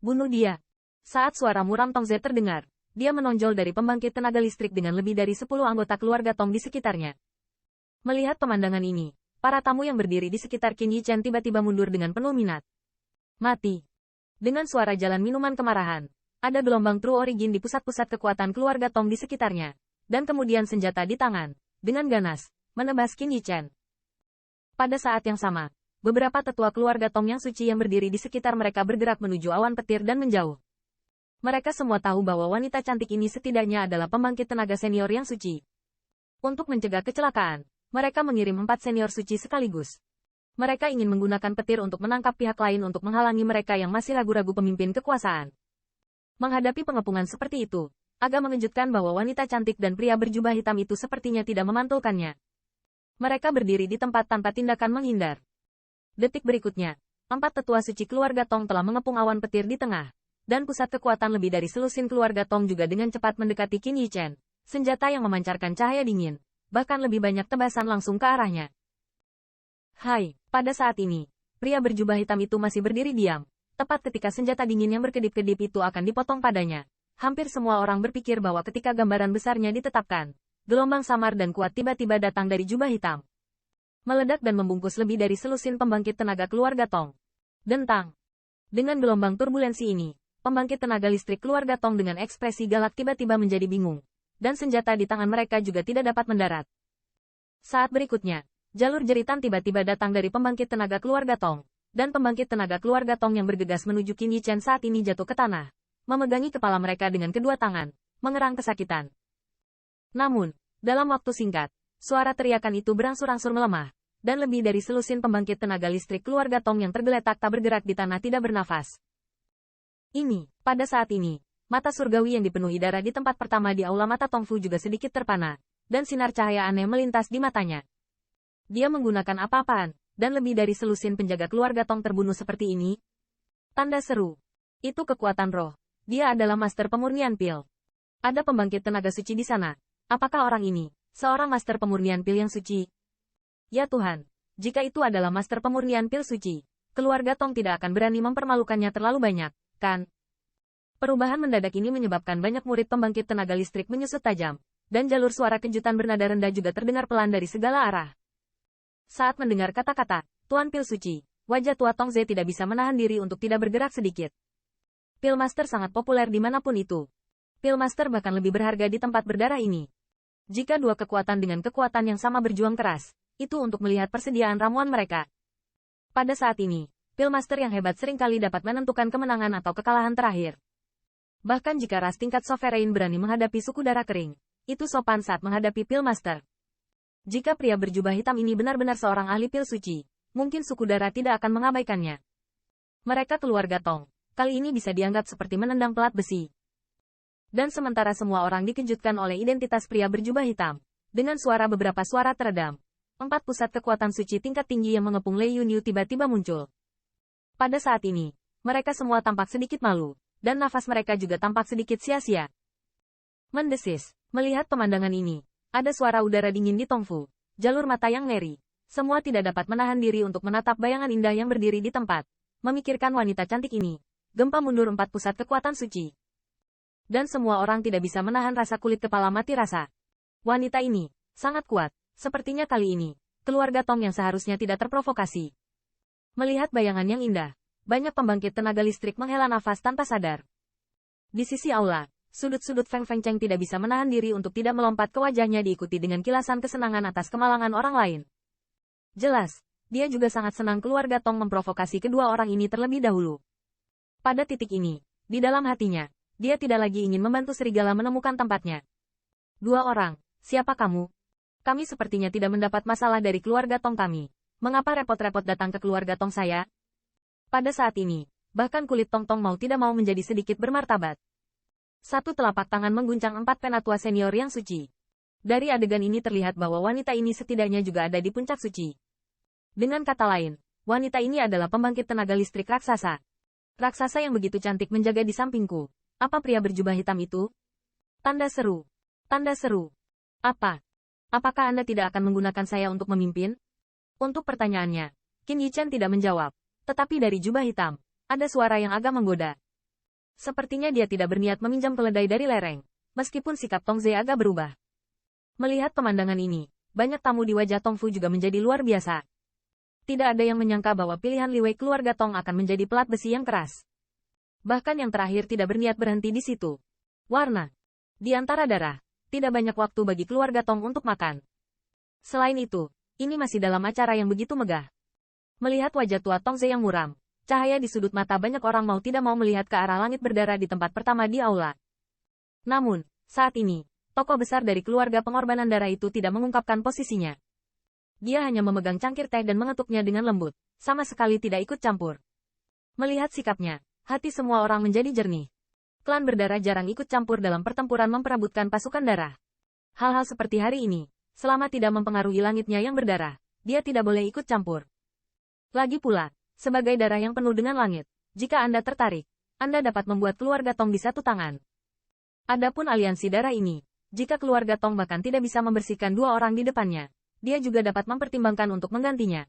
Bunuh dia. Saat suara muram Tongze terdengar, dia menonjol dari pembangkit tenaga listrik dengan lebih dari 10 anggota keluarga Tong di sekitarnya. Melihat pemandangan ini, para tamu yang berdiri di sekitar Qin Yichen tiba-tiba mundur dengan penuh minat. Mati. Dengan suara jalan minuman kemarahan, ada gelombang True Origin di pusat-pusat kekuatan keluarga Tong di sekitarnya, dan kemudian senjata di tangan, dengan ganas, menebas Qin Yichen. Pada saat yang sama, beberapa tetua keluarga Tong yang suci yang berdiri di sekitar mereka bergerak menuju awan petir dan menjauh. Mereka semua tahu bahwa wanita cantik ini setidaknya adalah pembangkit tenaga senior yang suci. Untuk mencegah kecelakaan, mereka mengirim 4 senior suci sekaligus. Mereka ingin menggunakan petir untuk menangkap pihak lain untuk menghalangi mereka yang masih ragu-ragu pemimpin kekuasaan. Menghadapi pengepungan seperti itu, agak mengejutkan bahwa wanita cantik dan pria berjubah hitam itu sepertinya tidak memantulkannya. Mereka berdiri di tempat tanpa tindakan menghindar. Detik berikutnya, 4 tetua suci keluarga Tong telah mengepung awan petir di tengah, dan pusat kekuatan lebih dari selusin keluarga Tong juga dengan cepat mendekati Qin Yichen, senjata yang memancarkan cahaya dingin, bahkan lebih banyak tebasan langsung ke arahnya. Hai, pada saat ini, pria berjubah hitam itu masih berdiri diam, tepat ketika senjata dingin yang berkedip-kedip itu akan dipotong padanya. Hampir semua orang berpikir bahwa ketika gambaran besarnya ditetapkan, gelombang samar dan kuat tiba-tiba datang dari jubah hitam. Meledak dan membungkus lebih dari selusin pembangkit tenaga keluarga Tong. Dentang. Dengan gelombang turbulensi ini, pembangkit tenaga listrik keluarga Tong dengan ekspresi galak tiba-tiba menjadi bingung, dan senjata di tangan mereka juga tidak dapat mendarat. Saat berikutnya, jalur jeritan tiba-tiba datang dari pembangkit tenaga keluarga Tong, dan pembangkit tenaga keluarga Tong yang bergegas menuju Qin Yichen saat ini jatuh ke tanah, memegangi kepala mereka dengan kedua tangan, mengerang kesakitan. Namun, dalam waktu singkat, suara teriakan itu berangsur-angsur melemah, dan lebih dari selusin pembangkit tenaga listrik keluarga Tong yang tergeletak tak bergerak di tanah tidak bernafas. Pada saat ini, mata surgawi yang dipenuhi darah di tempat pertama di aula mata Tongfu juga sedikit terpana, dan sinar cahaya aneh melintas di matanya. Dia menggunakan apa-apaan, dan lebih dari selusin penjaga keluarga Tong terbunuh seperti ini. Tanda seru. Itu kekuatan roh. Dia adalah master pemurnian pil. Ada pembangkit tenaga suci di sana. Apakah orang ini seorang master pemurnian pil yang suci? Ya Tuhan, jika itu adalah master pemurnian pil suci, keluarga Tong tidak akan berani mempermalukannya terlalu banyak, kan? Perubahan mendadak ini menyebabkan banyak murid pembangkit tenaga listrik menyusut tajam, dan jalur suara kejutan bernada rendah juga terdengar pelan dari segala arah. Saat mendengar kata-kata, Tuan Pil Suci, wajah tua Tongze tidak bisa menahan diri untuk tidak bergerak sedikit. Pil Master sangat populer dimanapun itu. Pil Master bahkan lebih berharga di tempat berdarah ini. Jika dua kekuatan dengan kekuatan yang sama berjuang keras, itu untuk melihat persediaan ramuan mereka. Pada saat ini, Pil Master yang hebat seringkali dapat menentukan kemenangan atau kekalahan terakhir. Bahkan jika ras tingkat Sovereign berani menghadapi suku darah kering, itu sopan saat menghadapi Pil Master. Jika pria berjubah hitam ini benar-benar seorang ahli pil suci, mungkin suku darah tidak akan mengabaikannya. Mereka keluarga Tong, kali ini bisa dianggap seperti menendang pelat besi. Dan sementara semua orang dikejutkan oleh identitas pria berjubah hitam, dengan suara beberapa suara teredam, 4 pusat kekuatan suci tingkat tinggi yang mengepung Lei Yunyu tiba-tiba muncul. Pada saat ini, mereka semua tampak sedikit malu, dan nafas mereka juga tampak sedikit sia-sia. Mendesis, melihat pemandangan ini, ada suara udara dingin di Tongfu, jalur mata yang ngeri. Semua tidak dapat menahan diri untuk menatap bayangan indah yang berdiri di tempat, memikirkan wanita cantik ini. Gempa mundur 4 pusat kekuatan suci. Dan semua orang tidak bisa menahan rasa kulit kepala mati rasa. Wanita ini sangat kuat, sepertinya kali ini, keluarga Tong yang seharusnya tidak terprovokasi. Melihat bayangan yang indah, banyak pembangkit tenaga listrik menghela nafas tanpa sadar. Di sisi aula, sudut-sudut Feng Fengcheng tidak bisa menahan diri untuk tidak melompat ke wajahnya diikuti dengan kilasan kesenangan atas kemalangan orang lain. Jelas, dia juga sangat senang keluarga Tong memprovokasi kedua orang ini terlebih dahulu. Pada titik ini, di dalam hatinya, dia tidak lagi ingin membantu serigala menemukan tempatnya. 2 orang, siapa kamu? Kami sepertinya tidak mendapat masalah dari keluarga Tong kami. Mengapa repot-repot datang ke keluarga Tong saya? Pada saat ini, bahkan kulit Tong Tong mau tidak mau menjadi sedikit bermartabat. Satu telapak tangan mengguncang 4 penatua senior yang suci. Dari adegan ini terlihat bahwa wanita ini setidaknya juga ada di puncak suci. Dengan kata lain, wanita ini adalah pembangkit tenaga listrik raksasa. Raksasa yang begitu cantik menjaga di sampingku. Apa pria berjubah hitam itu? Tanda seru. Tanda seru. Apa? Apakah Anda tidak akan menggunakan saya untuk memimpin? Untuk pertanyaannya, Qin Yichen tidak menjawab. Tetapi dari jubah hitam, ada suara yang agak menggoda. Sepertinya dia tidak berniat meminjam keledai dari lereng, meskipun sikap Tong Ze agak berubah. Melihat pemandangan ini, banyak tamu di wajah Tong Fu juga menjadi luar biasa. Tidak ada yang menyangka bahwa pilihan Li Wei keluarga Tong akan menjadi pelat besi yang keras. Bahkan yang terakhir tidak berniat berhenti di situ. Warna. Di antara darah, tidak banyak waktu bagi keluarga Tong untuk makan. Selain itu, ini masih dalam acara yang begitu megah. Melihat wajah tua Tong Ze yang muram, cahaya di sudut mata banyak orang mau tidak mau melihat ke arah langit berdarah di tempat pertama di aula. Namun, saat ini, tokoh besar dari keluarga pengorbanan darah itu tidak mengungkapkan posisinya. Dia hanya memegang cangkir teh dan mengetuknya dengan lembut, sama sekali tidak ikut campur. Melihat sikapnya, hati semua orang menjadi jernih. Klan berdarah jarang ikut campur dalam pertempuran memperebutkan pasukan darah. Hal-hal seperti hari ini, selama tidak mempengaruhi langitnya yang berdarah, dia tidak boleh ikut campur. Lagi pula, sebagai darah yang penuh dengan langit, jika Anda tertarik, Anda dapat membuat keluarga Tong di satu tangan. Adapun aliansi darah ini, jika keluarga Tong bahkan tidak bisa membersihkan dua orang di depannya, dia juga dapat mempertimbangkan untuk menggantinya.